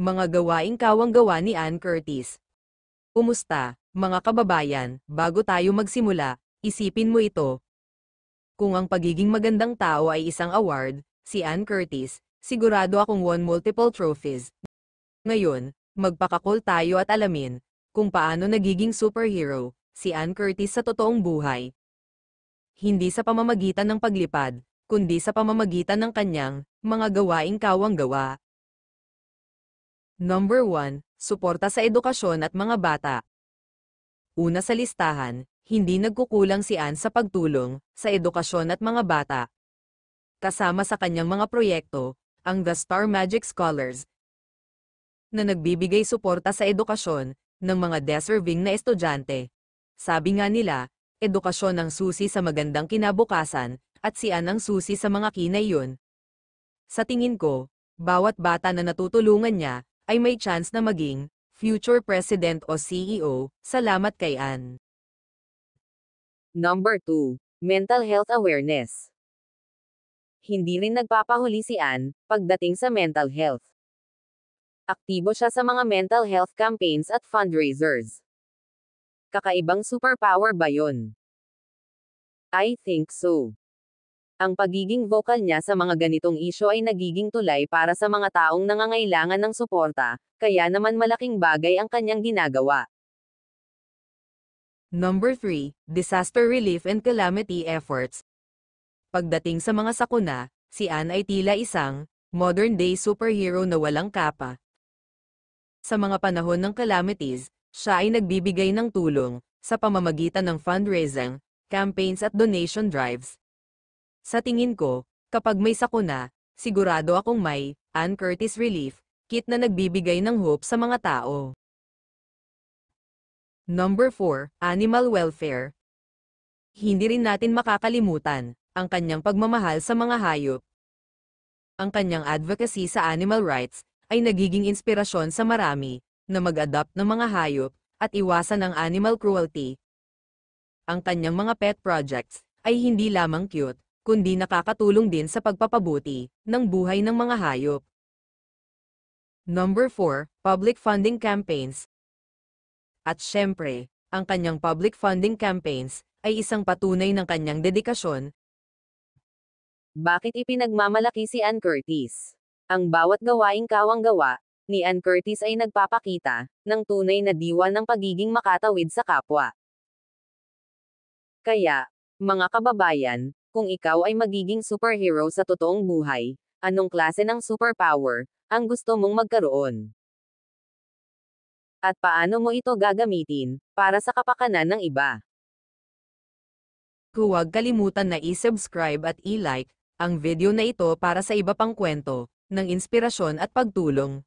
Mga gawaing kawang-gawa ni Ann Curtis. Kumusta, mga kababayan? Bago tayo magsimula, isipin mo ito. Kung ang pagiging magandang tao ay isang award, si Ann Curtis, sigurado akong won multiple trophies. Ngayon, magpakakul tayo at alamin kung paano nagiging superhero si Ann Curtis sa totoong buhay. Hindi sa pamamagitan ng paglipad, kundi sa pamamagitan ng kanyang mga gawaing kawang-gawa. Number 1, suporta sa edukasyon at mga bata. Una sa listahan, hindi nagkukulang si Ann sa pagtulong sa edukasyon at mga bata. Kasama sa kanyang mga proyekto, ang The Star Magic Scholars, na nagbibigay suporta sa edukasyon ng mga deserving na estudyante. Sabi nga nila, edukasyon ang susi sa magandang kinabukasan, at si Ann ang susi sa mga kinayon. Sa tingin ko, bawat bata na natutulungan niya, ay may chance na maging future president o CEO, salamat kay Ann. Number 2. Mental health awareness. Hindi rin nagpapahuli si Ann pagdating sa mental health. Aktibo siya sa mga mental health campaigns at fundraisers. Kakaibang superpower ba yun? I think so. Ang pagiging vocal niya sa mga ganitong isyo ay nagiging tulay para sa mga taong nangangailangan ng suporta, kaya naman malaking bagay ang kanyang ginagawa. Number 3, disaster relief and calamity efforts. Pagdating sa mga sakuna, si Ann ay tila isang modern-day superhero na walang kapa. Sa mga panahon ng calamities, siya ay nagbibigay ng tulong sa pamamagitan ng fundraising, campaigns at donation drives. Sa tingin ko, kapag may sakuna, sigurado akong may Ann Curtis Relief Kit na nagbibigay ng hope sa mga tao. Number 4, animal welfare. Hindi rin natin makakalimutan ang kanyang pagmamahal sa mga hayop. Ang kanyang advocacy sa animal rights ay nagiging inspirasyon sa marami na mag-adopt ng mga hayop at iwasan ang animal cruelty. Ang kanyang mga pet projects ay hindi lamang cute, kundi nakakatulong din sa pagpapabuti ng buhay ng mga hayop. Number 4, public funding campaigns. At syempre, ang kanyang public funding campaigns ay isang patunay ng kanyang dedikasyon. Bakit ipinagmamalaki si Ann Curtis? Ang bawat gawaing kawang-gawa ni Ann Curtis ay nagpapakita ng tunay na diwa ng pagiging makatawid sa kapwa. Kaya, mga kababayan, kung ikaw ay magiging superhero sa totoong buhay, anong klase ng superpower ang gusto mong magkaroon? At paano mo ito gagamitin para sa kapakanan ng iba? Huwag kalimutan na i-subscribe at i-like ang video na ito para sa iba pang kwento ng inspirasyon at pagtulong.